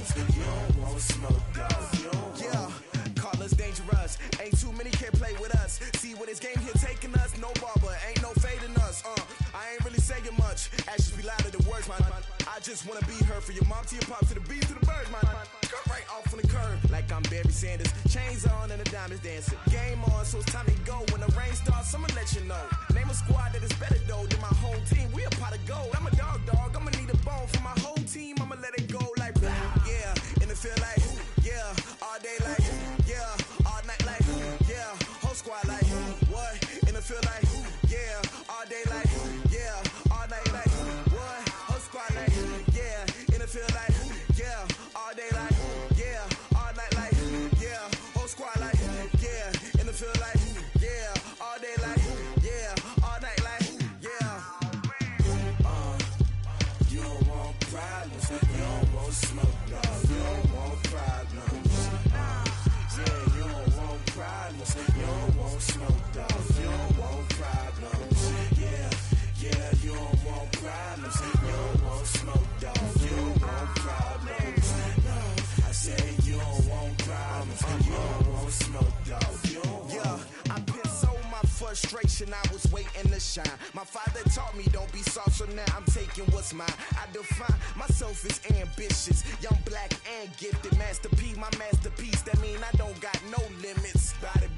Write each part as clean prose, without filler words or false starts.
problems. You don't want smoke, dog. Yeah, call us dangerous. Ain't too many can play with us. See where this game here taking us. No barber, ain't no fading us. I ain't really saying much. Actions be louder than words, man. I just wanna be heard. For your mom to your pop, to the beat, to the birds, man. Cut right off on the curb, like I'm Barry Sanders. Chains on and the diamonds dancing. Game on, so it's time to go. When the rain starts, I'ma let you know. Name a squad that is better though than my whole team. We a pot of gold. I'm a dog. I'ma need a bone for my whole team. I'ma let it go like blah. Yeah, and it feel like yeah, all day like yeah, all night like yeah, whole squad like what? And it feel like yeah, all day like yeah, all night like what? Whole squad like yeah, and it feel like yeah, all day like yeah, all night like yeah, whole squad like yeah, and it feel like yeah, all day like yeah, all night like yeah. You don't want problems, you don't want smoke, dog. You don't want problems. Yeah, you don't want problems, you don't want smoke, dog. You don't want problems. Yeah, you don't want problems, you don't want smoke, dog. You don't want problems. No, I said you don't want problems, you don't want smoke, dog. You don't want. I pissed so my frustration, I was waiting to shine. My father taught me don't be soft, so now I'm taking what's mine. I define myself as ambitious, young, black, and gifted. Masterpiece, my masterpiece, that mean I don't got no limits. Bout it,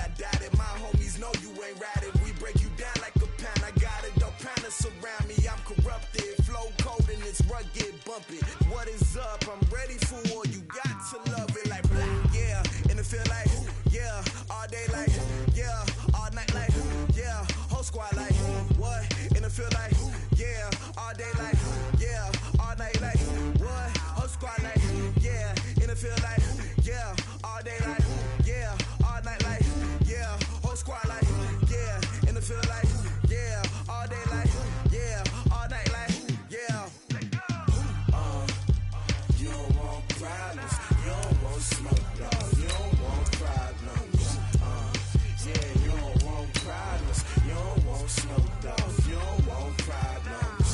I doubt it. My homies know you ain't ratted. We break you down like a pound. I got it, don't pound us around me. I'm corrupted, flow cold and it's rugged, bumpy. What is up? I'm ready for war. You got to love it like black, yeah. And it feel like yeah, all day like yeah, all night like yeah, whole squad like what? And it feel like yeah, all day like yeah, all night like what? Whole squad like yeah, and it feel like yeah, all day like yeah, all night like yeah, whole squad like yeah, and it feel like yeah, all day like yeah, all night like yeah. You don't want problems, you don't want smoke, dog. You don't want problems. Yeah, you don't want problems, you don't want smoke, dog. You don't want problems.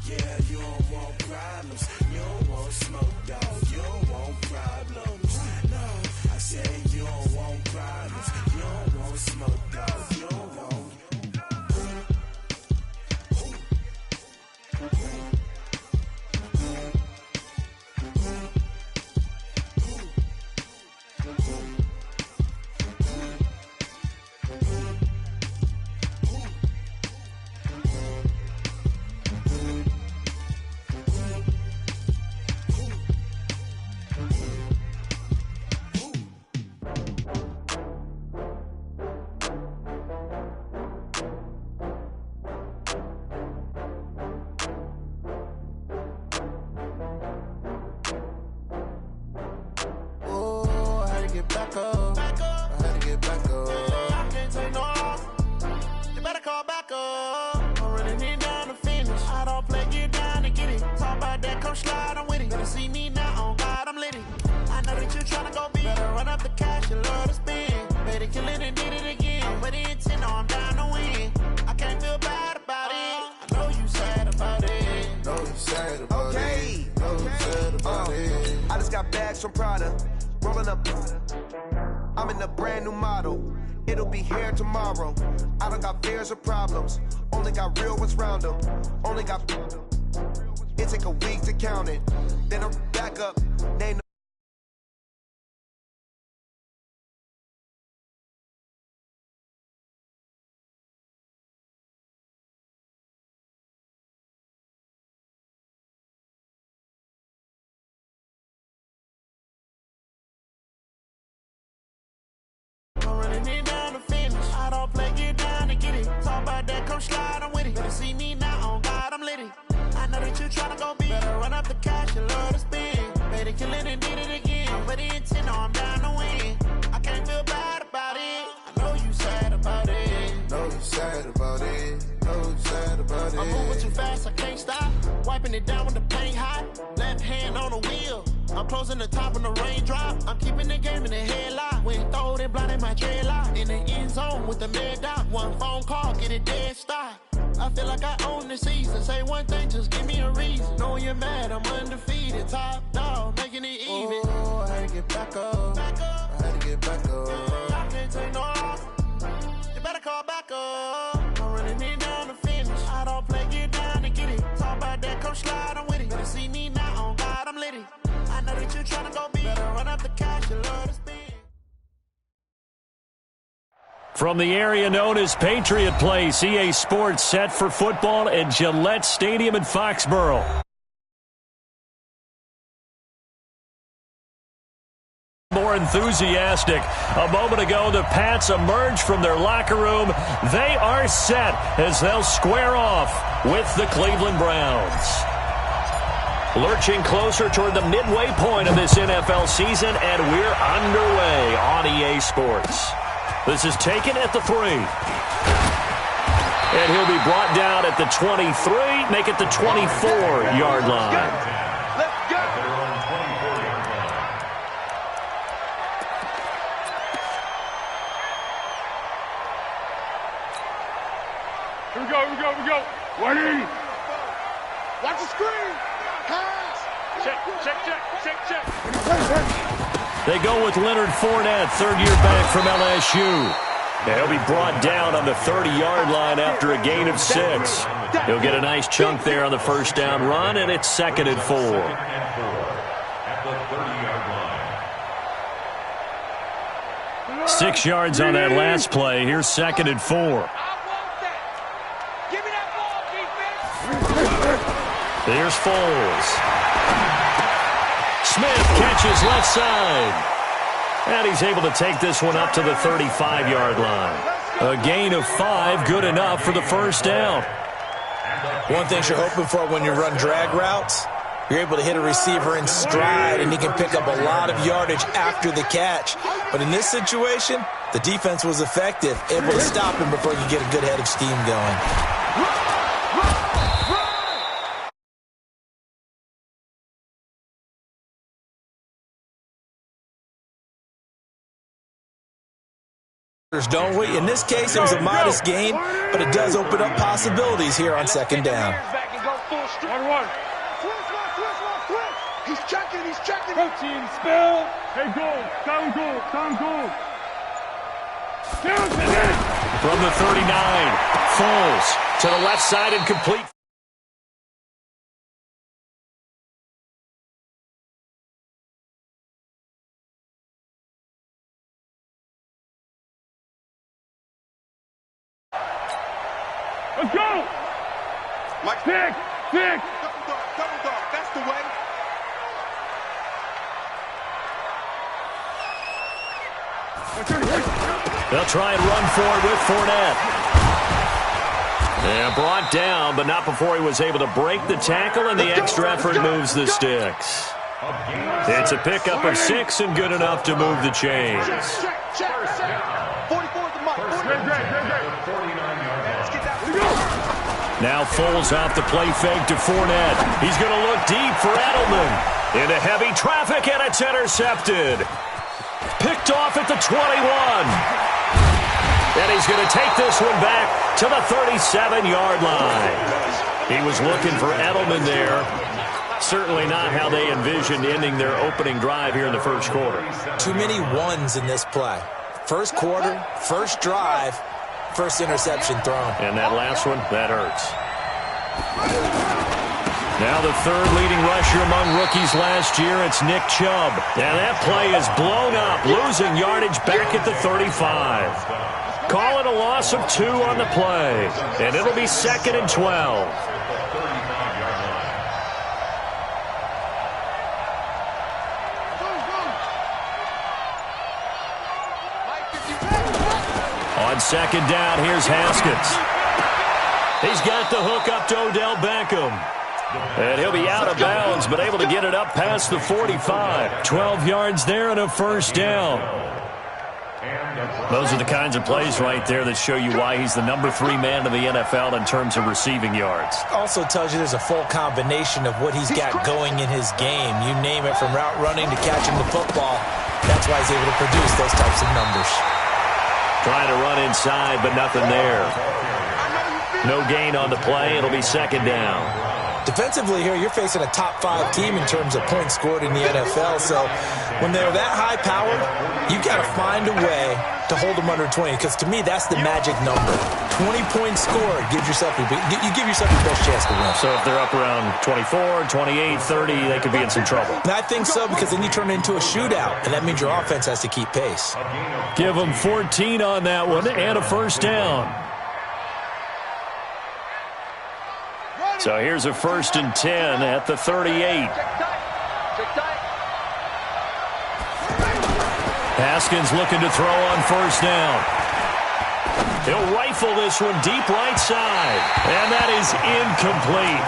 Yeah, you don't want problems, you don't want smoke, dog. You don't want problems. No, I said you don't want problems, you don't want smoke, dog. You don't want. From Prada, rolling up. I'm in a brand new model. It'll be here tomorrow. I don't got fears or problems. Only got real ones round them. Only got. It take a week to count it. Then I'm back up. Name come slide, I'm with it. Better see me now, on God, I'm litty. I know that you tryna go big. Better run up the cash, you love to spend. Better kill it and did it again. I'm with the intent, no, I'm down to win. I can't feel bad about it. I know you sad about it. Know you sad about it. Know you sad about it. I'm moving too fast, I can't stop. Wiping it down with the paint hot. Left hand on the wheel. I'm closing the top when the raindrop. I'm keeping the game in the headlock. When throw it blind in my dreadlock. In the end zone with the mad dot. One phone call, get it dead stop. I feel like I own the season. Say one thing, just give me a reason. Knowing you're mad, I'm undefeated. Top dog, making it even. Oh, I had to get back up. I had to get back up. I can't take no loss. You better call back up. I'm running it down to finish. I don't play, get down to get it. Talk about that, come slide, I'm with it. Better see me now, on God, I'm litty. I know that you tryna go big. Better run up the cash, you love to spend. From the area known as Patriot Place, EA Sports set for football at Gillette Stadium in Foxborough. More enthusiastic. A moment ago, the Pats emerged from their locker room. They are set as they'll square off with the Cleveland Browns. Lurching closer toward the midway point of this NFL season, and we're underway on EA Sports. This is taken at the 3. And he'll be brought down at the 23, make it the 24-yard line. Let's go. Here we go. Ready? Watch the screen. Pass. Check. They go with Leonard Fournette, third-year back from LSU. He'll be brought down on the 30-yard line after a gain of 6. He'll get a nice chunk there on the first down run, and it's 2nd and 4. 6 yards on that last play. Here's 2nd and 4. There's Foles. Smith catches left side. And he's able to take this one up to the 35-yard line. A gain of 5, good enough for the first down. One thing you're hoping for when you run drag routes, you're able to hit a receiver in stride, and he can pick up a lot of yardage after the catch. But in this situation, the defense was effective, able to stop him before you get a good head of steam going. Don't we? In this case, it was a modest gain, but it does open up possibilities here on 2nd down. 1-1. He's checking. Protein spill. Hey, goal. Down goal. From the 39, Foles to the left side and complete. Let's go! Mike. Stick! Double dog. That's the way. They'll try and run forward with Fournette. And brought down, but not before he was able to break the tackle, and the extra effort moves the sticks. It's a pickup of 6 and good enough to move the chains. Check. 44 is the mark. Now Foles off the play fake to Fournette. He's going to look deep for Edelman. Into heavy traffic, and it's intercepted. Picked off at the 21. And he's going to take this one back to the 37-yard line. He was looking for Edelman there. Certainly not how they envisioned ending their opening drive here in the first quarter. Too many ones in this play. First quarter, first drive, first interception thrown. And that last one, that hurts. Now the third leading rusher among rookies last year, it's Nick Chubb. And that play is blown up, losing yardage back at the 35. Call it a loss of 2 on the play. And it'll be 2nd and 12. On 2nd down, here's Haskins. He's got the hook up to Odell Beckham. And he'll be out of bounds, but able to get it up past the 45. 12 yards there and a first down. Those are the kinds of plays right there that show you why he's the number 3 man in the NFL in terms of receiving yards. Also tells you there's a full combination of what he's got going in his game. You name it, from route running to catching the football. That's why he's able to produce those types of numbers. Trying to run inside, but nothing there. I know you feel No gain on the play. It'll be second down. Defensively here, you're facing a top 5 team in terms of points scored in the NFL. So when they're that high-powered, you've got to find a way to hold them under 20. Because to me, that's the magic number. 20 points scored gives yourself you give yourself your best chance to win. So if they're up around 24, 28, 30, they could be in some trouble. And I think so, because then you turn it into a shootout, and that means your offense has to keep pace. Give them 14 on that one and a first down. So here's a 1st and 10 at the 38. Haskins looking to throw on first down. He'll rifle this one deep right side. And that is incomplete.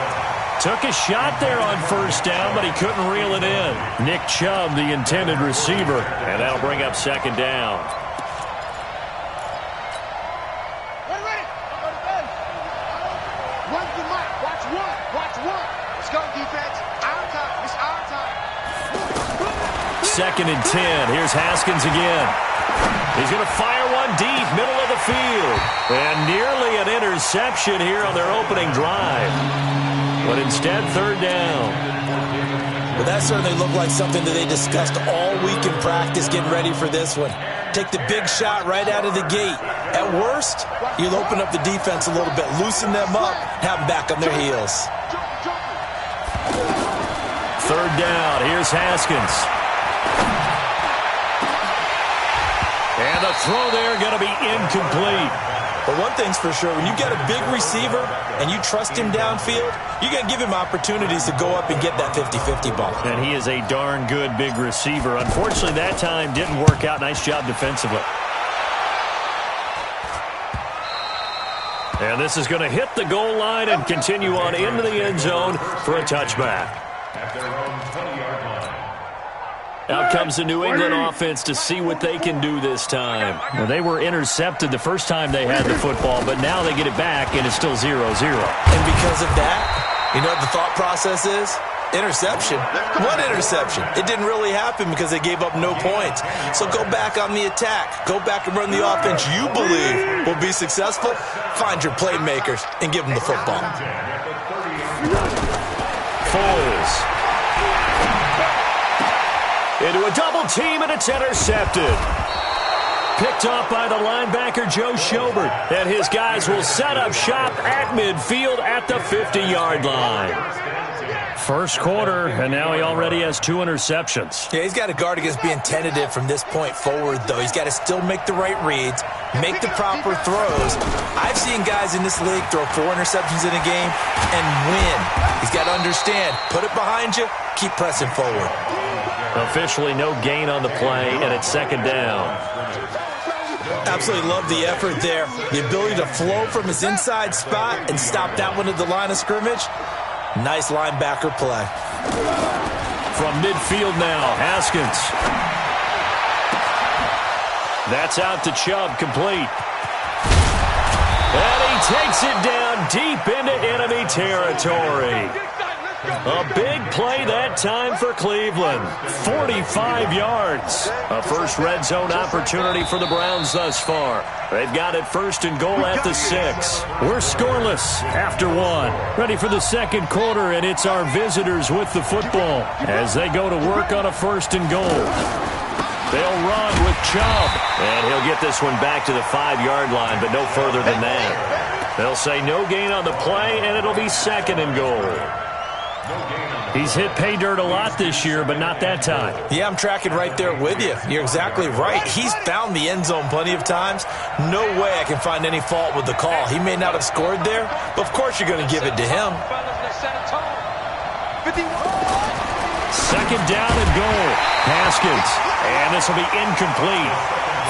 Took a shot there on first down, but he couldn't reel it in. Nick Chubb, the intended receiver. And that'll bring up second down. Second and 10. Here's Haskins again. He's going to fire one deep, middle of the field. And nearly an interception here on their opening drive. But instead, third down. Well, that certainly looked like something that they discussed all week in practice getting ready for this one. Take the big shot right out of the gate. At worst, you'll open up the defense a little bit, loosen them up, have them back on their heels. Third down. Here's Haskins. And the throw there going to be incomplete. But one thing's for sure, when you get a big receiver and you trust him downfield, you're going to give him opportunities to go up and get that 50-50 ball. And he is a darn good big receiver. Unfortunately, that time didn't work out. Nice job defensively. And this is going to hit the goal line and continue on into the end zone for a touchback. At their own 20-yard line. Out comes the New England offense to see what they can do this time. Well, they were intercepted the first time they had the football, but now they get it back, and it's still 0-0. And because of that, you know what the thought process is? Interception. One interception. It didn't really happen because they gave up no points. So go back on the attack. Go back and run the offense you believe will be successful. Find your playmakers and give them the football. Foles. Into a double team, and it's intercepted. Picked off by the linebacker, Joe Schobert. And his guys will set up shop at midfield at the 50-yard line. First quarter, and now he already has 2 interceptions. Yeah, he's got to guard against being tentative from this point forward, though. He's got to still make the right reads, make the proper throws. I've seen guys in this league throw 4 interceptions in a game and win. He's got to understand, put it behind you, keep pressing forward. Officially no gain on the play, and it's second down. Absolutely love the effort there. The ability to flow from his inside spot and stop that one at the line of scrimmage. Nice linebacker play. From midfield now, Haskins. That's out to Chubb, complete. And he takes it down deep into enemy territory. A big play that time for Cleveland. 45 yards. A first red zone opportunity for the Browns thus far. They've got it first and goal at the 6. We're scoreless after 1. Ready for the second quarter, and it's our visitors with the football as they go to work on a first and goal. They'll run with Chubb, and he'll get this one back to the 5-yard line, but no further than that. They'll say no gain on the play, and it'll be second and goal. He's hit pay dirt a lot this year, but not that time. Yeah, I'm tracking right there with you. You're exactly right. He's found the end zone plenty of times. No way I can find any fault with the call. He may not have scored there, but of course you're going to give it to him. Second down and goal. Haskins. And this will be incomplete.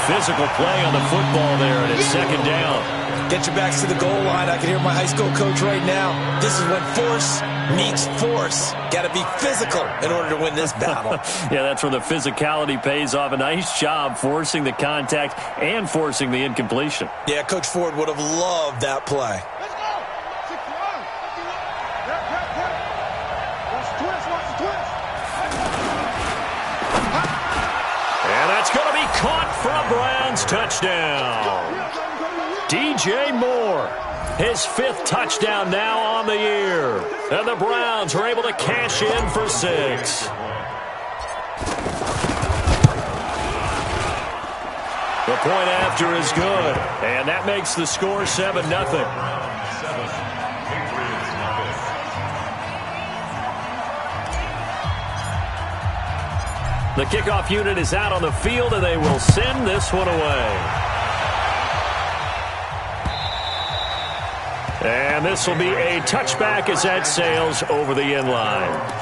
Physical play on the football there, and it's second down. Get your backs to the goal line. I can hear my high school coach right now. This is when force meets force. Got to be physical in order to win this battle. Yeah, that's where the physicality pays off. A nice job forcing the contact and forcing the incompletion. Yeah, Coach Ford would have loved that play. Let's go. 61. 51. Watch the twist. Watch the twist. And that's going to be caught for a Browns touchdown. DJ Moore. His 5th touchdown now on the year. And the Browns are able to cash in for 6. The point after is good, and that makes the score 7-0. The kickoff unit is out on the field, and they will send this one away. And this will be a touchback as that sails over the end line.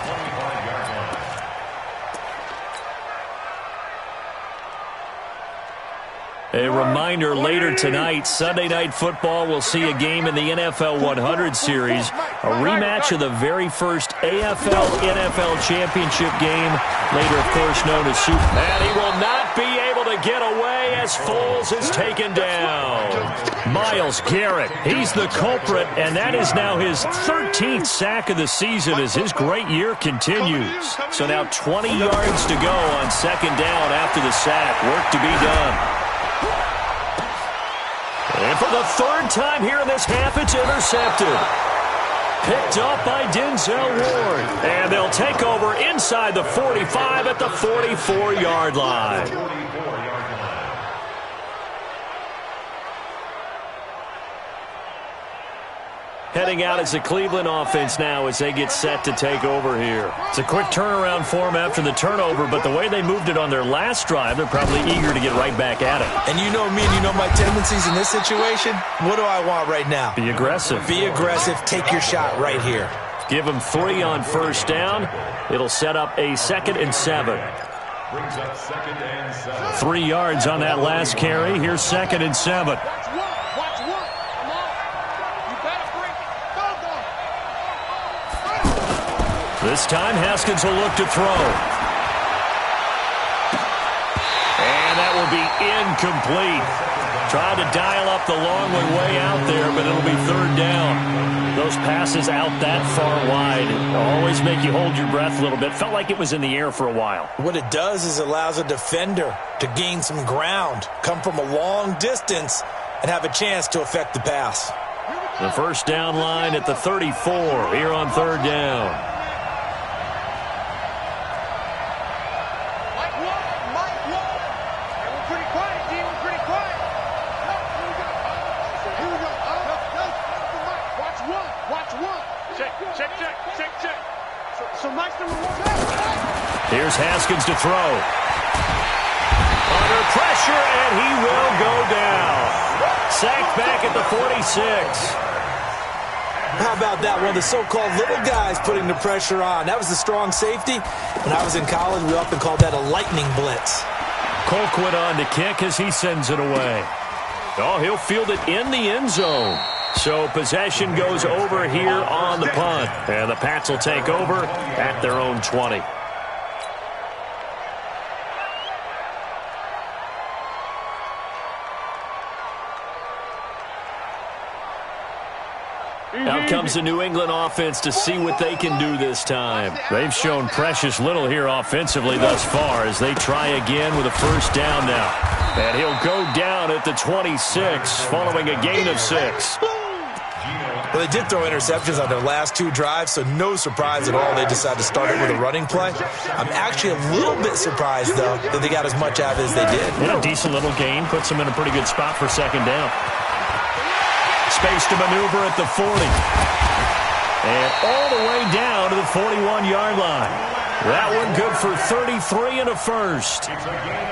A reminder, later tonight, Sunday Night Football will see a game in the NFL 100 series, a rematch of the very first AFL-NFL championship game, later, of course, known as Super. And he will not be able to get away as Foles is taken down. Myles Garrett, he's the culprit, and that is now his 13th sack of the season as his great year continues. So now 20 yards to go on second down after the sack. Work to be done. And for the 3rd time here in this half, it's intercepted. Picked up by Denzel Ward. And they'll take over inside the 45 at the 44-yard line. Heading out as the Cleveland offense now as they get set to take over here. It's a quick turnaround for them after the turnover, but the way they moved it on their last drive, they're probably eager to get right back at it. And you know me and you know my tendencies in this situation. What do I want right now? Be aggressive. Be aggressive. Take your shot right here. Give them 3 on first down. It'll set up a 2nd and 7. 3 yards on that last carry. Here's 2nd and 7. This time, Haskins will look to throw. And that will be incomplete. Tried to dial up the long way out there, but it'll be 3rd down. Those passes out that far wide always make you hold your breath a little bit. Felt like it was in the air for a while. What it does is allows a defender to gain some ground, come from a long distance, and have a chance to affect the pass. The first down line at the 34 here on 3rd down. Here's Haskins to throw. Under pressure, and he will go down. Sacked back at the 46. How about that? One of the so-called little guys putting the pressure on. That was the strong safety. When I was in college, we often called that a lightning blitz. Colquitt on to kick as he sends it away. Oh, he'll field it in the end zone. So possession goes over here on the punt. And the Pats will take over at their own 20. Out comes the New England offense to see what they can do this time. They've shown precious little here offensively thus far as they try again with a first down now. And he'll go down at the 26 following a gain of 6. Well, they did throw interceptions on their last 2 drives, so no surprise at all they decided to start it with a running play. I'm actually a little bit surprised, though, that they got as much out of it as they did. Yeah, a decent little gain. Puts them in a pretty good spot for second down. Space to maneuver at the 40. And all the way down to the 41-yard line. That one good for 33 and a first.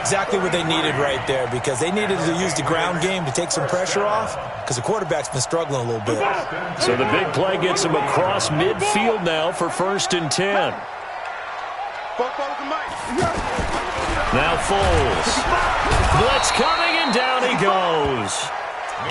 Exactly what they needed right there, because they needed to use the ground game to take some pressure off, because the quarterback's been struggling a little bit. So the big play gets him across midfield now for 1st and 10. Now Foles. Blitz coming, and down he goes.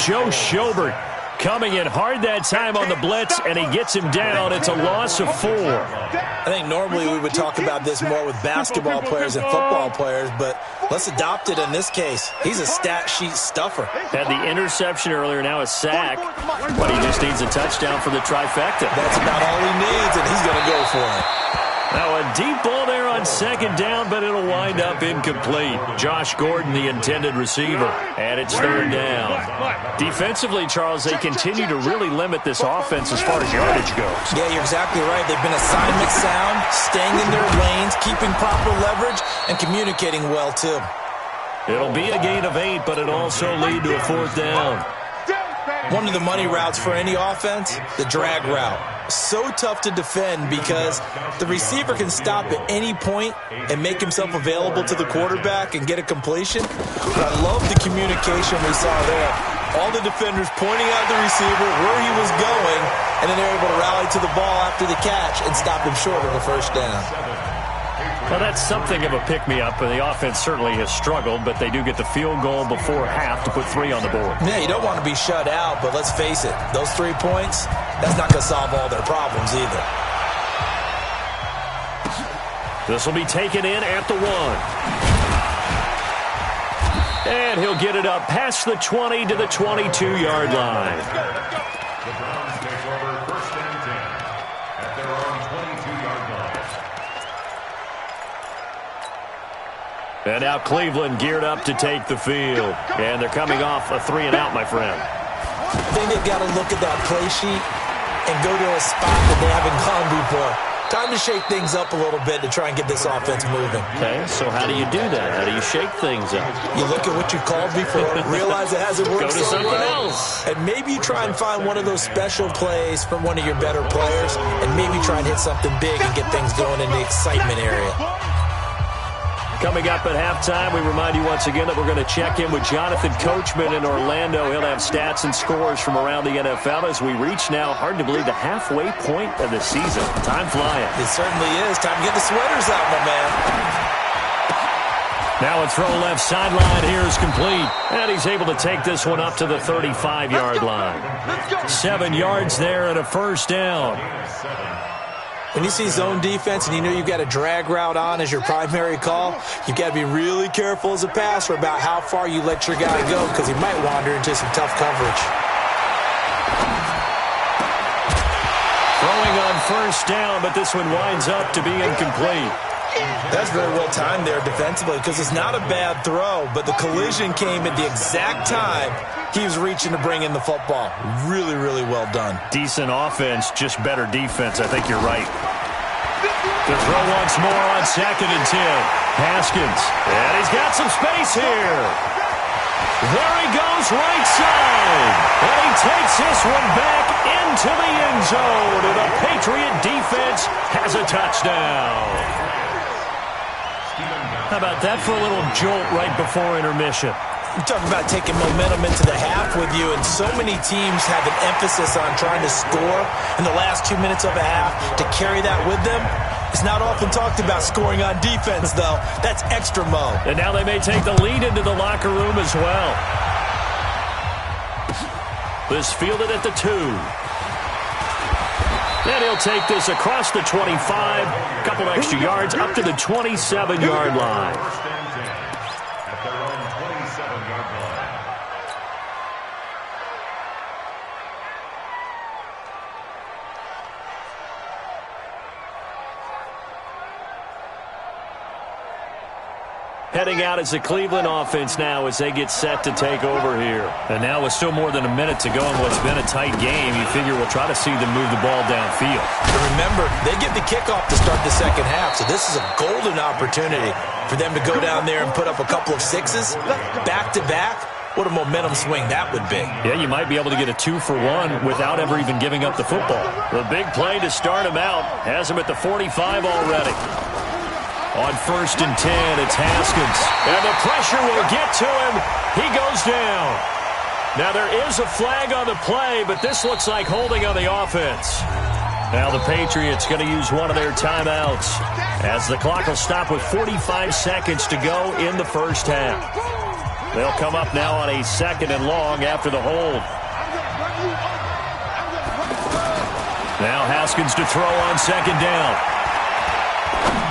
Joe Schobert coming in hard that time on the blitz, and he gets him down. It's a loss of 4. I think normally we would talk about this more with basketball players and football players, but let's adopt it in this case. He's a stat sheet stuffer. Had the interception earlier, now a sack, but he just needs a touchdown for the trifecta. That's about all he needs, and he's going to go for it. Now a deep ball there on second down, but it'll wind up incomplete. Josh Gordon, the intended receiver, and it's third down. Defensively, Charles, they continue to really limit this offense as far as yardage goes. Yeah, you're exactly right. They've been assignment sound, staying in their lanes, keeping proper leverage, and communicating well, too. It'll be a gain of 8, but it'll also lead to a fourth down. One of the money routes for any offense, the drag route. So tough to defend because the receiver can stop at any point and make himself available to the quarterback and get a completion. But I love the communication we saw there. All the defenders pointing out the receiver, where he was going, and then they're able to rally to the ball after the catch and stop him short of a first down. Well, that's something of a pick-me-up, and the offense certainly has struggled, but they do get the field goal before half to put 3 on the board. Yeah, you don't want to be shut out, but let's face it, those 3 points, that's not going to solve all their problems either. This will be taken in at the 1. And he'll get it up past the 20 to the 22-yard line. The Browns take over 1st and 10 at their own 22-yard line. And now Cleveland geared up to take the field. And they're coming off a 3-and-out, my friend. I think they've got to look at that play sheet and go to a spot that they haven't gone before. Time to shake things up a little bit to try and get this offense moving. Okay, so how do you do that? How do you shake things up? You look at what you called before, realize it hasn't worked Go to so something well, else. and maybe you try and find one of those special plays from one of your better players, and maybe try and hit something big and get things going in the excitement area. Coming up at halftime, we remind you once again that we're going to check in with Jonathan Coachman in Orlando. He'll have stats and scores from around the NFL as we reach now, hard to believe, the halfway point of the season. Time flying. It certainly is. Time to get the sweaters out, my man. Now a throw left sideline here is complete. And he's able to take this one up to the 35-yard line. 7 yards there and a first down. When you see zone defense and you know you've got a drag route on as your primary call, you've got to be really careful as a passer about how far you let your guy go because he might wander into some tough coverage. Throwing on first down, but this one winds up to be incomplete. That's very well timed there defensively because it's not a bad throw, but the collision came at the exact time he was reaching to bring in the football. Really, really well done. Decent offense, just better defense. I think you're right. The throw once more on 2nd and 10. Haskins, and he's got some space here. There he goes, right side. And he takes this one back into the end zone. And the Patriot defense has a touchdown. How about that for a little jolt right before intermission? You talk about taking momentum into the half with you, and so many teams have an emphasis on trying to score in the last 2 minutes of a half to carry that with them. It's not often talked about scoring on defense, though. That's extra mo. And now they may take the lead into the locker room as well. This fielded at the 2. And he'll take this across the 25, a couple extra yards, up to the 27-yard line. At their own 27-yard line. Heading out is the Cleveland offense now as they get set to take over here. And now with still more than a minute to go in what's been a tight game, you figure we'll try to see them move the ball downfield. But remember, they get the kickoff to start the second half, so this is a golden opportunity for them to go down there and put up a couple of sixes back-to-back. What a momentum swing that would be. Yeah, you might be able to get a 2-for-1 without ever even giving up the football. The big play to start him out has him at the 45 already. On 1st and 10, it's Haskins. And the pressure will get to him. He goes down. Now, there is a flag on the play, but this looks like holding on the offense. Now the Patriots going to use one of their timeouts as the clock will stop with 45 seconds to go in the first half. They'll come up now on a 2nd and long after the hold. Now Haskins to throw on 2nd down.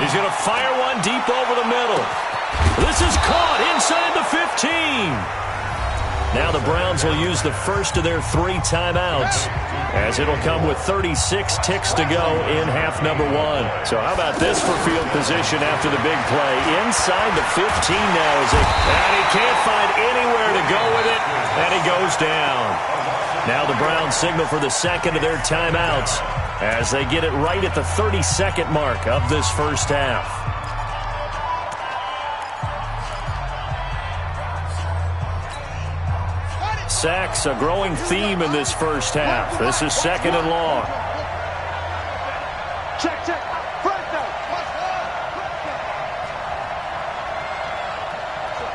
He's going to fire one deep over the middle. This is caught inside the 15. Now the Browns will use the first of their 3 timeouts, as it'll come with 36 ticks to go in half number 1. So how about this for field position after the big play? Inside the 15 now is it, and he can't find anywhere to go with it, and he goes down. Now the Browns signal for the second of their timeouts as they get it right at the 30-second mark of this first half. Sacks, a growing theme in this first half. This is second and long. Check. First down.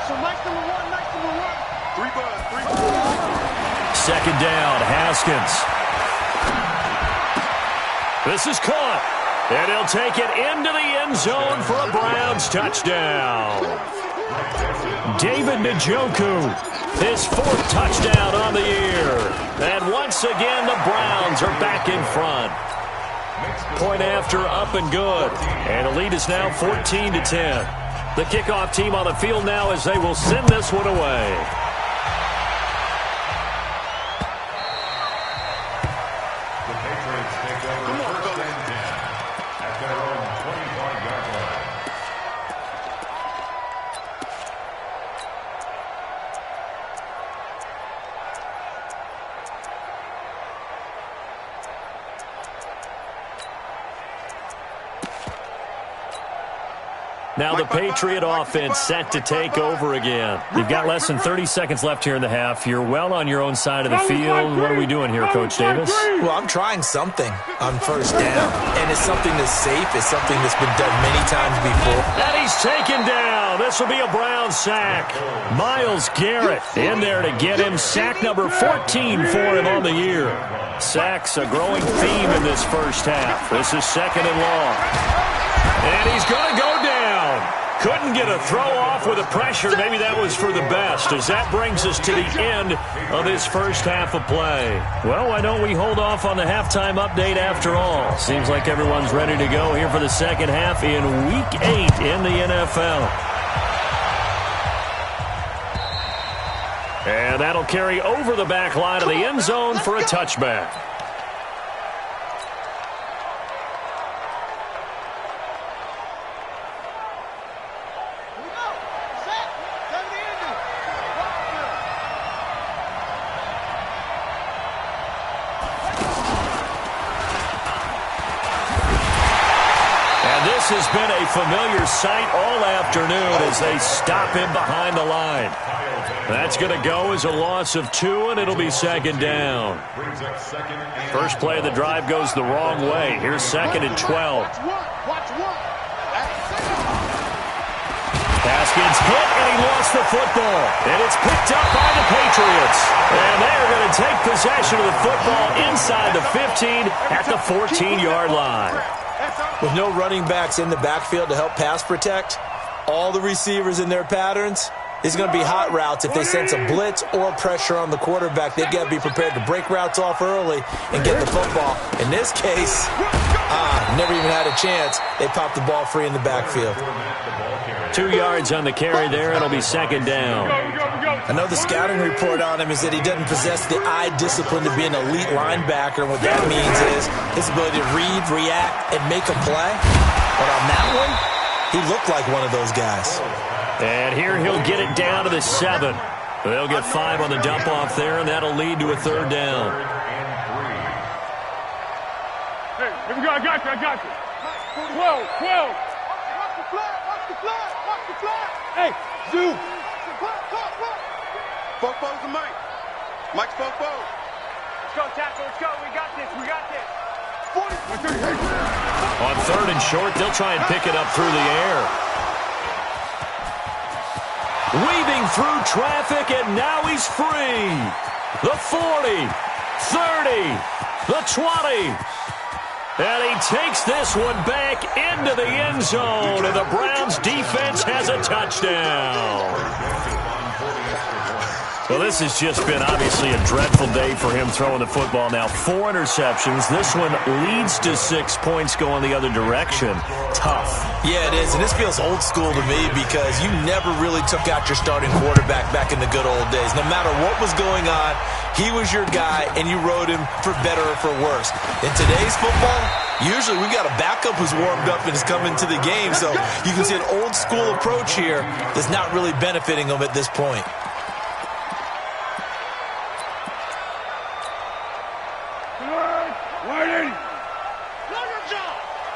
So nice number one. 3 buds. Second down, Haskins. This is caught, and he'll take it into the end zone for a Browns touchdown. David Njoku, his 4th touchdown on the year. And once again, the Browns are back in front. Point after, up and good. And the lead is now 14-10. The kickoff team on the field now as they will send this one away. The Patriots take over first and 10 at their own 25-yard line. Now the Patriot offense set to take over again. You've got less than 30 seconds left here in the half. You're well on your own side of the field. What are we doing here, Coach Davis? Well, I'm trying something on first down, and it's something that's safe. It's something that's been done many times before. And he's taken down. This will be a Brown sack. Myles Garrett in there to get him. Sack number 14 for him on the year. Sacks, a growing theme in this first half. This is second and long. And he's going to go down. Couldn't get a throw off with the pressure. Maybe that was for the best, as that brings us to the end of this first half of play. Well, why don't we hold off on the halftime update after all? Seems like everyone's ready to go here for the second half in Week 8 in the NFL. And that'll carry over the back line of the end zone for a touchback. Has been a familiar sight all afternoon as they stop him behind the line. That's going to go as a loss of 2, and it'll be second down. First play of the drive goes the wrong way. Here's second and 12. Haskins hit, and he lost the football. And it's picked up by the Patriots. And they're going to take possession of the football inside the 15 at the 14-yard line. With no running backs in the backfield to help pass protect, all the receivers in their patterns, it's going to be hot routes. If they sense a blitz or pressure on the quarterback, they've got to be prepared to break routes off early and get the football. In this case, never even had a chance. They popped the ball free in the backfield. 2 yards on the carry there. It'll be second down. I know the scouting report on him is that he doesn't possess the eye discipline to be an elite linebacker. What that means is his ability to read, react, and make a play. But on that one, he looked like one of those guys. And here he'll get it down to the 7. They'll get 5 on the dump off there, and that'll lead to a third down. Hey, here we go. I got you. 12. Watch the flag. Hey, Zoo. Fofo's the mic. Mike's Fofo. Let's go, tackle. Let's go. We got this. 40. On third and short, they'll try and pick it up through the air. Weaving through traffic, and now he's free. The 40, 30, the 20. And he takes this one back into the end zone, and the Browns defense has a touchdown. Well, this has just been obviously a dreadful day for him throwing the football. Now 4 interceptions. This one leads to 6 points going the other direction. Tough. Yeah, it is, and this feels old school to me because you never really took out your starting quarterback back in the good old days. No matter what was going on, he was your guy, and you rode him for better or for worse. In today's football, usually we've got a backup who's warmed up and is coming to the game, so you can see an old school approach here that's not really benefiting him at this point.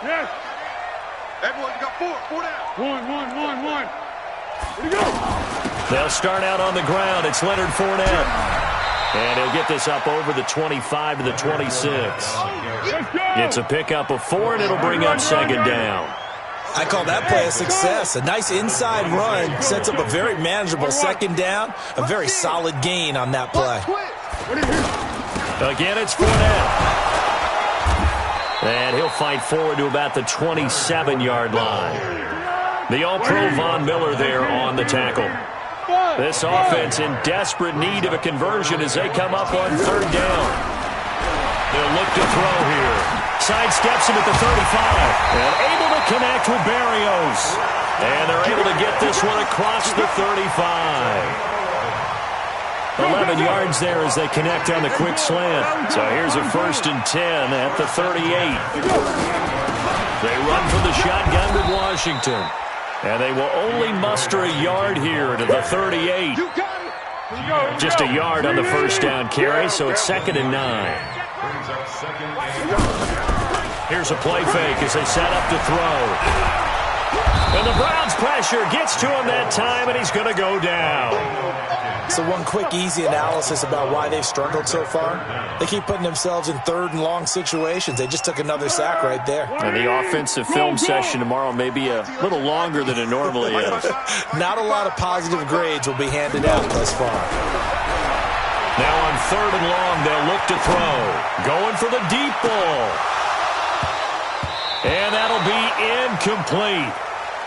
Yes. Everyone, you got 4 down. One. Here we go. They'll start out on the ground. It's Leonard Fournette. And he'll get this up over the 25 to the 26. It's a pickup of 4, and it'll bring up second down. I call that play a success. A nice inside run sets up a very manageable second down. A very solid gain on that play. Again, it's Fournette. And he'll fight forward to about the 27-yard line. The All-Pro Von Miller there on the tackle. This offense in desperate need of a conversion as they come up on third down. They'll look to throw here. Sidesteps him at the 35. And able to connect with Barrios. And they're able to get this one across the 35. 11 yards there as they connect on the quick slant. So here's a 1st and 10 at the 38. They run from the shotgun with Washington. And they will only muster a yard here to the 38. Just a yard on the first down carry, so it's 2nd and 9. Here's a play fake as they set up to throw. And the Browns pressure gets to him that time, and he's going to go down. So one quick, easy analysis about why they've struggled so far. They keep putting themselves in 3rd and long situations. They just took another sack right there. And the offensive film session tomorrow may be a little longer than it normally is. Not a lot of positive grades will be handed out thus far. Now on 3rd and long, they'll look to throw. Going for the deep ball. And that'll be incomplete.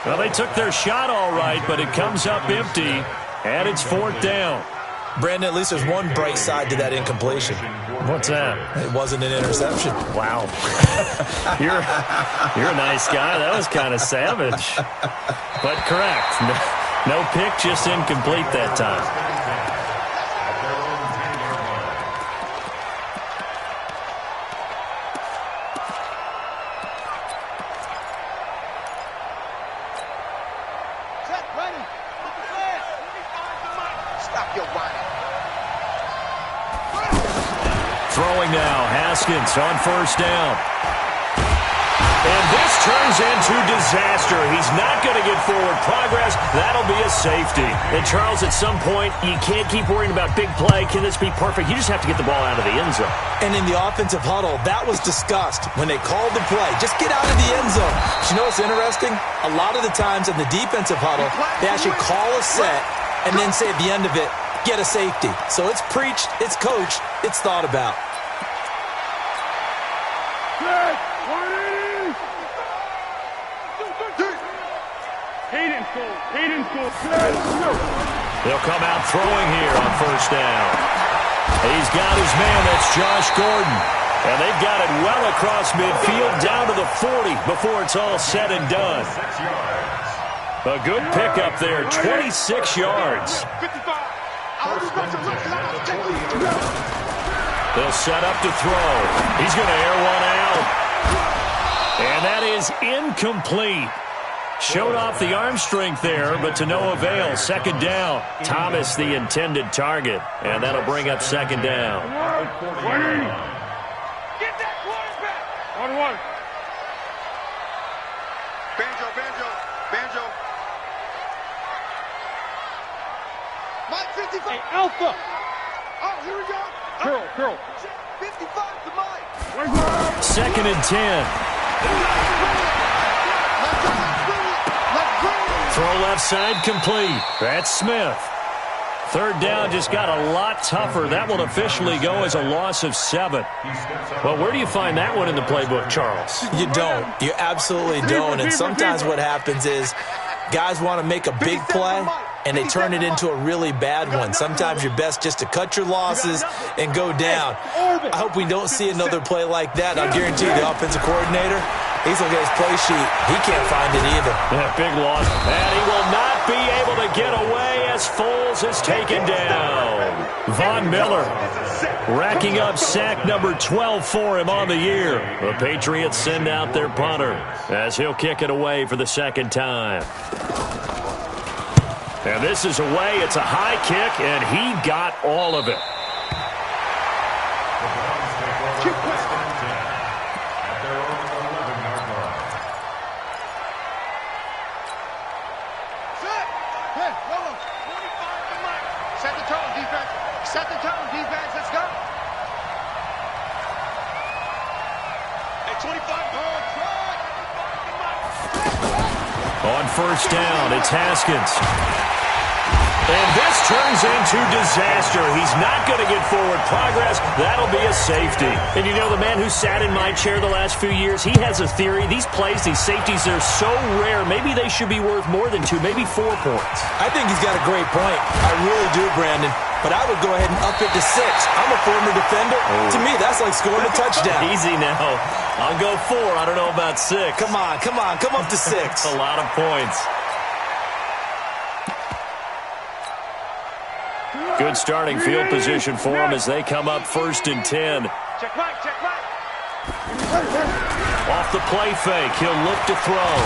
Well, they took their shot all right, but it comes up empty. And it's 4th down. Brandon, at least there's one bright side to that incompletion. What's that? It wasn't an interception. Wow. You're a nice guy. That was kind of savage. But correct. No pick, just incomplete that time. Throwing now, Haskins on 1st down. And this turns into disaster. He's not going to get forward progress. That'll be a safety. And, Charles, at some point, you can't keep worrying about big play. Can this be perfect? You just have to get the ball out of the end zone. And in the offensive huddle, that was discussed when they called the play. Just get out of the end zone. But you know what's interesting? A lot of the times in the defensive huddle, they actually call a set and then say at the end of it, get a safety. So it's preached, it's coached, it's thought about. They'll come out throwing here on 1st down. He's got his man, that's Josh Gordon. And they've got it well across midfield down to the 40 before it's all said and done. A good pickup there, 26 yards. They'll set up to throw. He's going to air one out. And that is incomplete. Showed off the arm strength there, but to no avail. 2nd down. Thomas, the intended target. And that'll bring up 2nd down. Get that quarterback. 1-1. Banjo. Mike 55. Hey, Alpha. Oh, here we go. Curl. 55 to Mike. 2nd and 10. Throw left side complete. That's Smith. 3rd down just got a lot tougher. That will officially go as a loss of 7. Well, where do you find that one in the playbook, Charles? You don't. You absolutely don't. And sometimes what happens is guys want to make a big play, and they turn it into a really bad one. Sometimes you're best just to cut your losses and go down. I hope we don't see another play like that. I guarantee you the offensive coordinator, he's looking at his play sheet. He can't find it either. Yeah, big loss. And he will not be able to get away as Foles is taken down. Von Miller racking up sack number 12 for him on the year. The Patriots send out their punter as he'll kick it away for the second time. And this is away. It's a high kick, and he got all of it. Set the tone, defense. Set the tone, defense. Let's go. Hey, 25. On first down, it's Haskins. And this turns into disaster. He's not going to get forward progress. That'll be a safety. And you know, the man who sat in my chair the last few years, he has a theory. These plays, these safeties, they're so rare. Maybe they should be worth more than 2, maybe 4 points. I think he's got a great point. I really do, Brandon. But I would go ahead and up it to 6. I'm a former defender. Oh. To me, that's like scoring a touchdown. Easy now. I'll go 4. I don't know about 6. Come on. Come up to 6. A lot of points. Good starting field position for them as they come up 1st and 10. Check right. Off the play fake, he'll look to throw.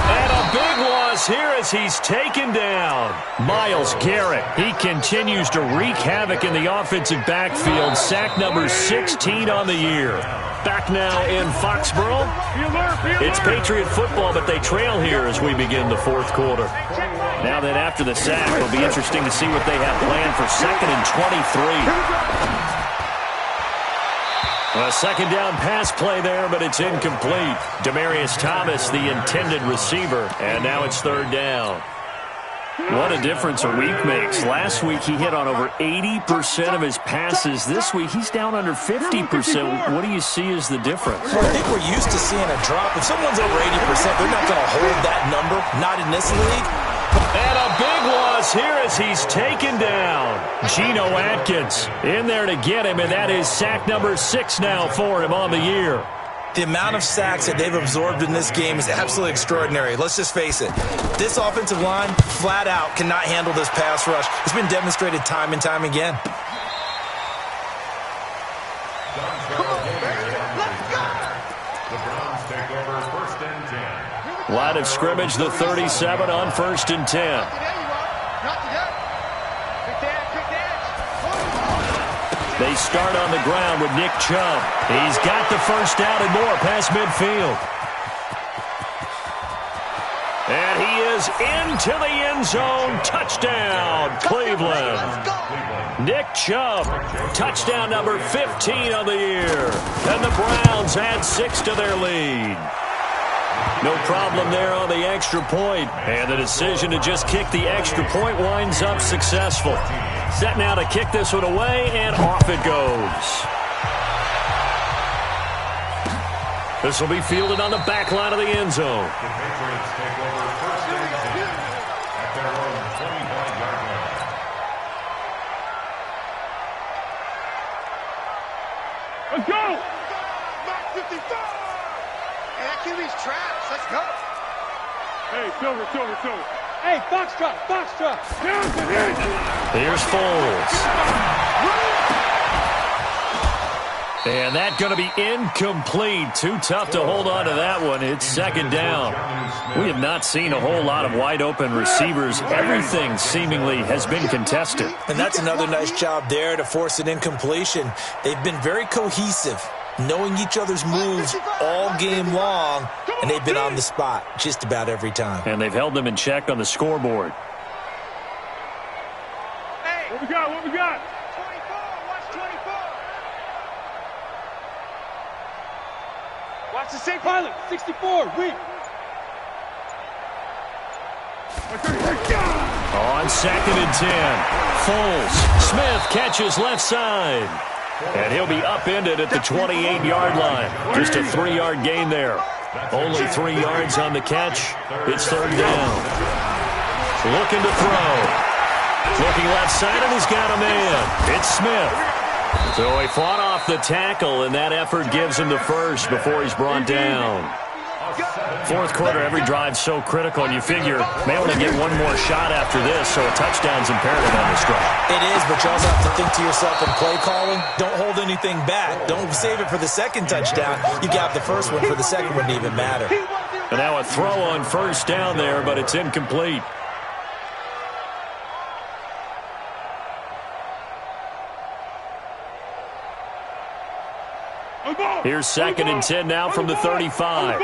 And a big loss here as he's taken down. Myles Garrett, he continues to wreak havoc in the offensive backfield. Sack number 16 on the year. Back now in Foxborough. It's Patriot football, but they trail here as we begin the 4th quarter. Now then, after the sack, it'll be interesting to see what they have planned for 2nd and 23. A second down pass play there, but it's incomplete. Demaryius Thomas, the intended receiver, and now it's 3rd down. What a difference a week makes. Last week he hit on over 80% of his passes. This week he's down under 50%. What do you see as the difference? Well, I think we're used to seeing a drop. If someone's over 80%, they're not going to hold that number, not in this league. And a big loss here as he's taken down. Geno Atkins in there to get him, and that is sack number 6 now for him on the year. The amount of sacks that they've absorbed in this game is absolutely extraordinary. Let's just face it. This offensive line, flat out, cannot handle this pass rush. It's been demonstrated time and time again. Line of scrimmage, the 37 on 1st and 10. They start on the ground with Nick Chubb. He's got the first down and more past midfield. And he is into the end zone. Touchdown, Cleveland. Nick Chubb, touchdown number 15 on the year. And the Browns add 6 to their lead. No problem there on the extra point. And the decision to just kick the extra point winds up successful. Set now to kick this one away, and off it goes. This will be fielded on the back line of the end zone. The Patriots take over 1st and 10 at their own 25-yard line. Let's go! Mark 55! Hey, that QB's traps. Let's go. Hey, Silver. Hey, Foxtrot. Here's Foles. And that's going to be incomplete. Too tough to hold on to that one. It's 2nd down. We have not seen a whole lot of wide open receivers. Everything seemingly has been contested. And that's another nice job there to force an incompletion. They've been very cohesive, knowing each other's moves all game long, and they've been on the spot just about every time. And they've held them in check on the scoreboard. Hey, What we got? 24. Watch 24. Watch the same pilot. 64. Weak. On 2nd and 10. Foles. Smith catches left side. And he'll be upended at the 28-yard line. Just a 3-yard gain there. Only 3 yards on the catch. It's 3rd down. looking to throw. Looking left side, and he's got a man. It's Smith. So he fought off the tackle, and that effort gives him the first before he's brought down. Fourth quarter, every drive's so critical, and you figure may only get one more shot after this, so a touchdown's imperative on this drive. It is, but you also have to think to yourself in play calling, don't hold anything back. Don't save it for the second touchdown. You got the first one for the second one to even matter. And now a throw on first down there, but it's incomplete. Here's 2nd and 10 now from the 35.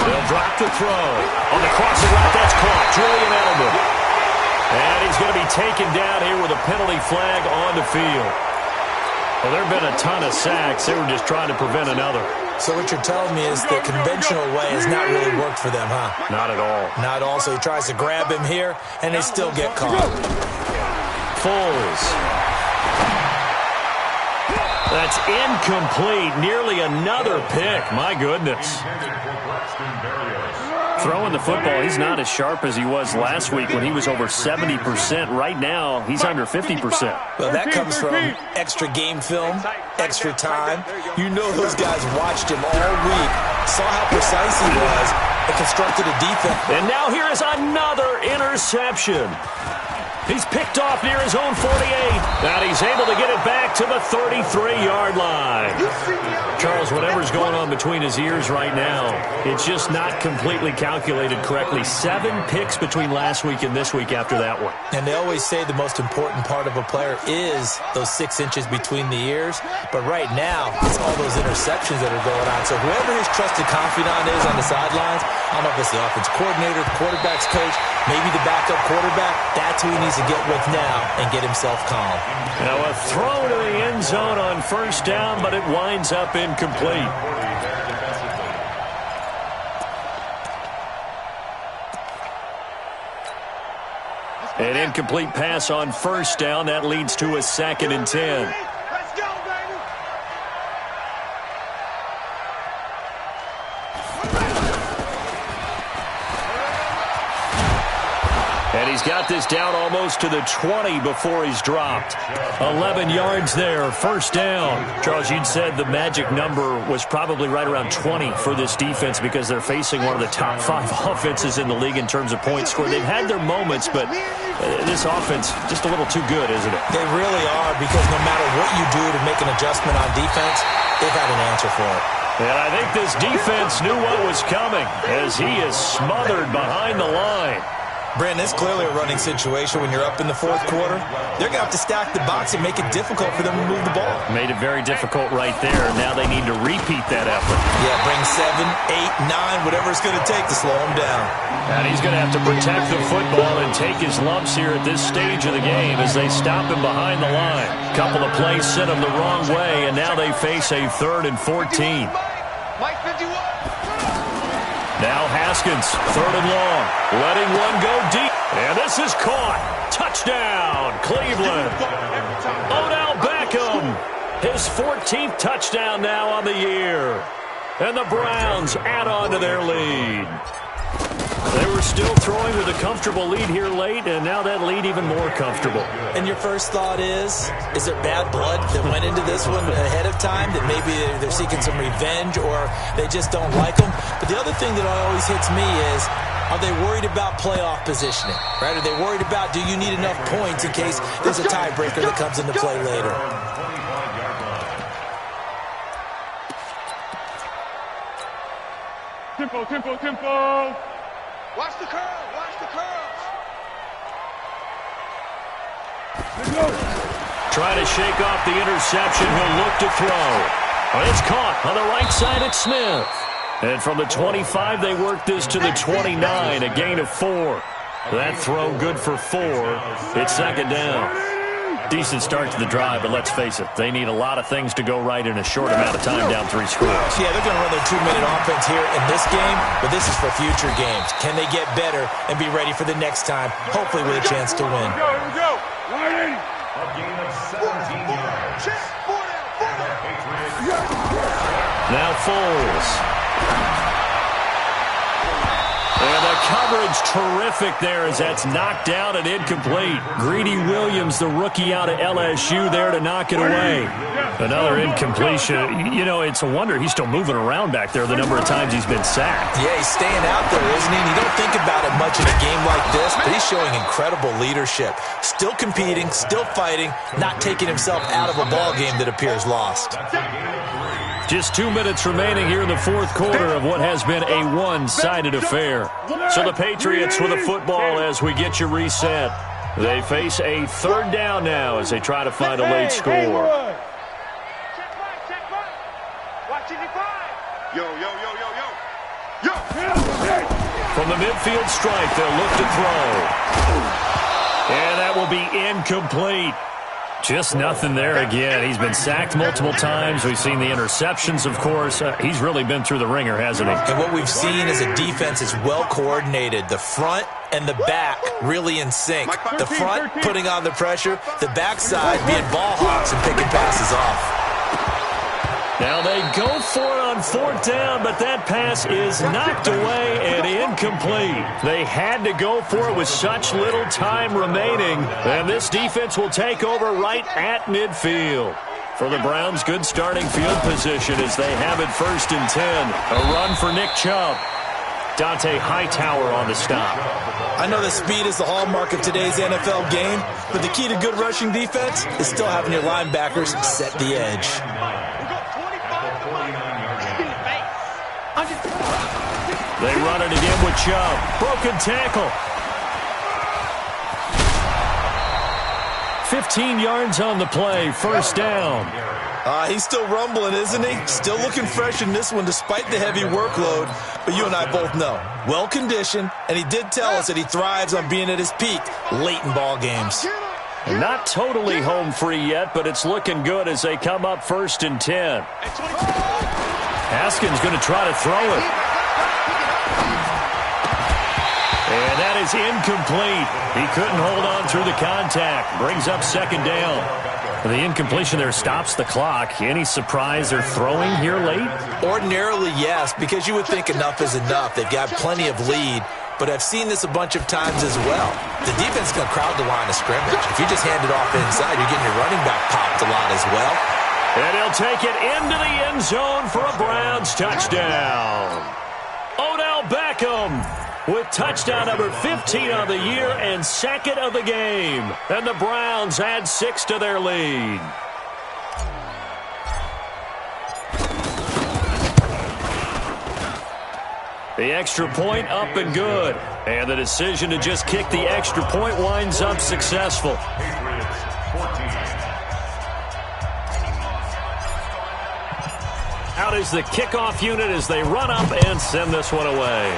They'll drop the throw. On the crossing route, that's caught. Julian Edelman. And he's going to be taken down here with a penalty flag on the field. Well, there have been a ton of sacks. They were just trying to prevent another. So what you're telling me is the conventional way has not really worked for them, huh? Not at all. Not at all. So he tries to grab him here, and they still get caught. Foles. That's incomplete. Nearly another pick. My goodness. Throwing the football, he's not as sharp as he was last week when he was over 70%. Right now, he's under 50%. Well, that comes from extra game film, extra time. You know those guys watched him all week, saw how precise he was, and constructed a defense. And now here is another interception. He's picked off near his own 48, and he's able to get it back to the 33-yard line. Charles, whatever's going on between his ears right now, it's just not completely calculated correctly. 7 picks between last week and this week after that one. And they always say the most important part of a player is those 6 inches between the ears. But right now, it's all those interceptions that are going on. So whoever his trusted confidant is on the sidelines, I don't know if it's the offense coordinator, the quarterback's coach, maybe the backup quarterback, that's who he needs to get with now and get himself calm. Now a throw to the end zone on first down, but it winds up incomplete. An incomplete pass on first down. That leads to a 2nd and 10. And he's got this down almost to the 20 before he's dropped. 11 yards there, first down. Charles, you'd said the magic number was probably right around 20 for this defense because they're facing one of the top 5 offenses in the league in terms of points scored. They've had their moments, but this offense just a little too good, isn't it? They really are, because no matter what you do to make an adjustment on defense, they've got an answer for it. And I think this defense knew what was coming as he is smothered behind the line. Brandon, it's clearly a running situation when you're up in the fourth quarter. They're going to have to stack the box and make it difficult for them to move the ball. Made it very difficult right there. Now they need to repeat that effort. Yeah, bring 7, 8, 9, whatever it's going to take to slow him down. And he's going to have to protect the football and take his lumps here at this stage of the game as they stop him behind the line. Couple of plays sent him the wrong way, and now they face a 3rd and 14. Now Haskins, 3rd and long, letting one go deep. And this is caught. Touchdown, Cleveland. Odell Beckham, his 14th touchdown now on the year. And the Browns add on to their lead. They were still throwing with a comfortable lead here late, and now that lead even more comfortable. And your first thought is there bad blood that went into this one ahead of time, that maybe they're seeking some revenge or they just don't like them? But the other thing that always hits me is, are they worried about playoff positioning? Right? Are they worried about, do you need enough points in case there's a tiebreaker that comes into play later? Tempo, tempo, tempo. Watch the curl. Watch the curls. Trying to shake off the interception. He'll look to throw. Oh, it's caught on the right side. It's Smith. And from the 25, they work this to the 29, a gain of 4. That throw good for 4. It's 2nd down. Decent start to the drive, but let's face it, they need a lot of things to go right in a short amount of time, down 3 scores. Yeah, they're going to run their 2-minute offense here in this game, but this is for future games. Can they get better and be ready for the next time, hopefully with a chance to win? Here we go. Ready? A gain of 17 yards. Now Foles. And the coverage terrific there as that's knocked down and incomplete. Greedy Williams, the rookie out of LSU, there to knock it away. Another incompletion. You know, it's a wonder he's still moving around back there the number of times he's been sacked. Yeah, he's staying out there, isn't he? And you don't think about it much in a game like this, but he's showing incredible leadership. Still competing, still fighting, not taking himself out of a ball game that appears lost. Just 2 minutes remaining here in the fourth quarter of what has been a one-sided affair. So the Patriots with the football as we get you reset. They face a third down now as they try to find a late score. Check right. Watch it, Yo. From the midfield stripe, they'll look to throw. And that will be incomplete. Just nothing there again. He's been sacked multiple times. We've seen the interceptions, of course. He's really been through the ringer, hasn't he? And what we've seen is a defense is well coordinated. The front and the back really in sync. The front putting on the pressure, the backside being ball hawks and picking passes off. Now they go for it on fourth down, but that pass is knocked away and incomplete. They had to go for it with such little time remaining, and this defense will take over right at midfield. For the Browns, good starting field position as they have it 1st and 10. A run for Nick Chubb. Dante Hightower on the stop. I know that speed is the hallmark of today's NFL game, but the key to good rushing defense is still having your linebackers set the edge. They run it again with Chubb. Broken tackle. 15 yards on the play. First down. He's still rumbling, isn't he? Still looking fresh in this one despite the heavy workload. But you and I both know, well-conditioned, and he did tell us that he thrives on being at his peak late in ball games. Not totally home free yet, but it's looking good as they come up 1st and 10. Haskins going to try to throw it. And that is incomplete. He couldn't hold on through the contact. Brings up 2nd down. The incompletion there stops the clock. Any surprise they're throwing here late? Ordinarily, yes, because you would think enough is enough. They've got plenty of lead, but I've seen this a bunch of times as well. The defense can crowd the line of scrimmage. If you just hand it off inside, you're getting your running back popped a lot as well. And he'll take it into the end zone for a Browns touchdown. Odell Beckham with touchdown number 15 of the year and 2nd of the game. And the Browns add 6 to their lead. The extra point up and good. And the decision to just kick the extra point winds up successful. Out is the kickoff unit as they run up and send this one away.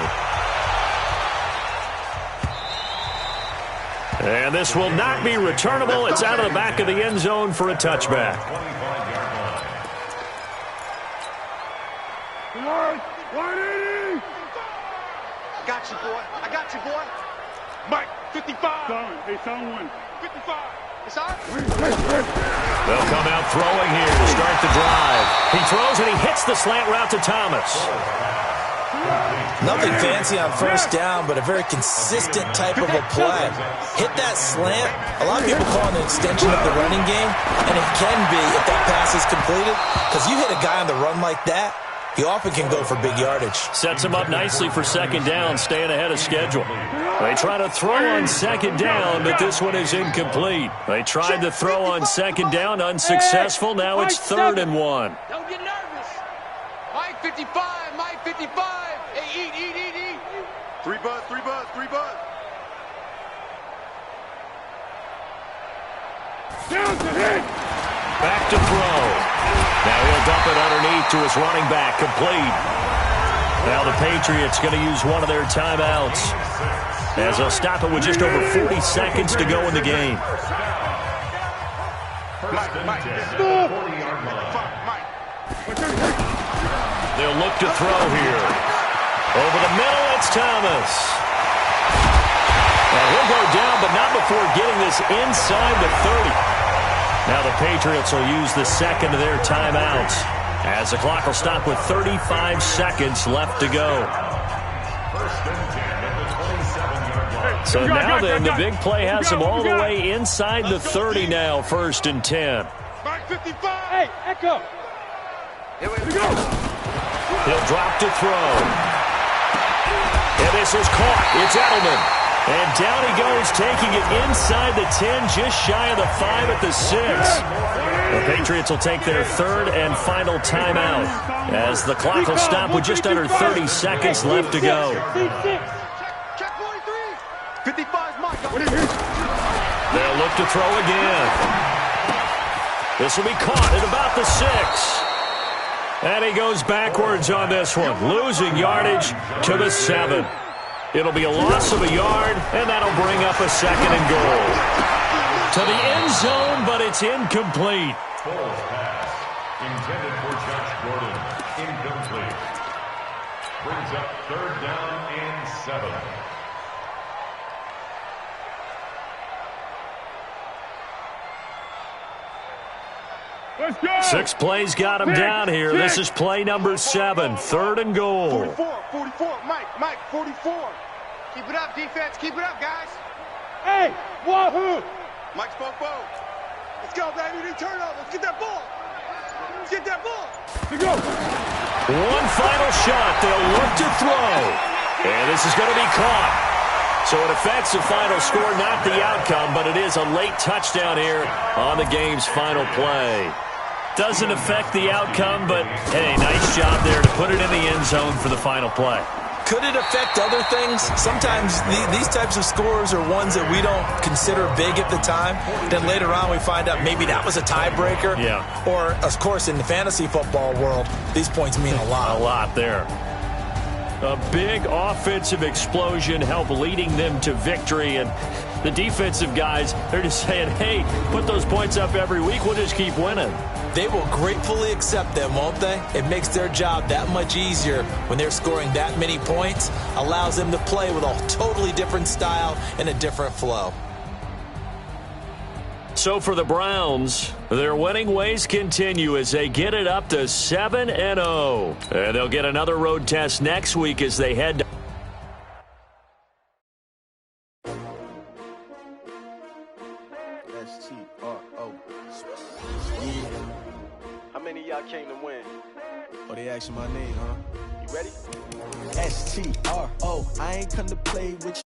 And this will not be returnable. It's out of the back of the end zone for a touchback. I got you, boy. Mike, 55. Hey, someone. 55. It's on. They'll come out throwing here to start the drive. He throws and he hits the slant route to Thomas. Nothing fancy on first down, but a very consistent type of a play. Hit that slant. A lot of people call it an extension of the running game, and it can be if that pass is completed, because you hit a guy on the run like that, he often can go for big yardage. Sets him up nicely for 2nd down, staying ahead of schedule. They try to throw on 2nd down, but this one is incomplete. They tried to throw on 2nd down, unsuccessful. Now it's 3rd and 1. Don't get nervous. Mike 55, Mike 55. Hey, eat. 3 buzz. Down to hit. Back to throw. Now he'll dump it underneath to his running back, complete. Now the Patriots going to use one of their timeouts as they'll stop it with just over 40 seconds to go in the game. They'll look to throw here. Over the middle, it's Thomas. Now he'll go down, but not before getting this inside the 30. Now the Patriots will use the 2nd of their timeouts. as the clock will stop with 35 seconds left to go. So now then, the big play has him all the way inside the 30 now, 1st and 10. Back 55. Hey, Echo. Here we go. He'll drop to throw. And this is caught. It's Edelman. And down he goes, taking it inside the 10, just shy of the 5 at the 6. The Patriots will take their 3rd and final timeout as the clock will stop with just under 30 seconds left to go. Check 43. 55's Mike. They'll look to throw again. This will be caught at about the 6. And he goes backwards on this one, losing yardage to the 7. It'll be a loss of a yard, and that'll bring up a 2nd and goal. To the end zone, but it's incomplete. Foles pass, intended for Josh Gordon, incomplete. Brings up 3rd down and 7. Let's go. 6 plays got him down here. This is play number 7, 3rd and goal. 44, Mike, 44. Keep it up, defense, keep it up, guys. Hey, wahoo. Mike's Popo. Let's go, baby, they turn over. Let's get that ball. Let's get that ball. Let's go. One final shot. They'll look to throw. And this is going to be caught. So it affects the final score, not the outcome, but it is a late touchdown here on the game's final play. Doesn't affect the outcome, but, hey, nice job there to put it in the end zone for the final play. Could it affect other things? Sometimes these types of scores are ones that we don't consider big at the time. Then later on we find out maybe that was a tiebreaker. Yeah. Or, of course, in the fantasy football world, these points mean a lot. A lot there. A big offensive explosion helped leading them to victory. And the defensive guys, they're just saying, hey, put those points up every week. We'll just keep winning. They will gratefully accept them, won't they? It makes their job that much easier when they're scoring that many points. Allows them to play with a totally different style and a different flow. So for the Browns, their winning ways continue as they get it up to 7-0. And they'll get another road test next week as they head to S-T-R-O. How many of y'all came to win? Oh, they asking my name, huh? You ready? S-T-R-O. I ain't come to play with you.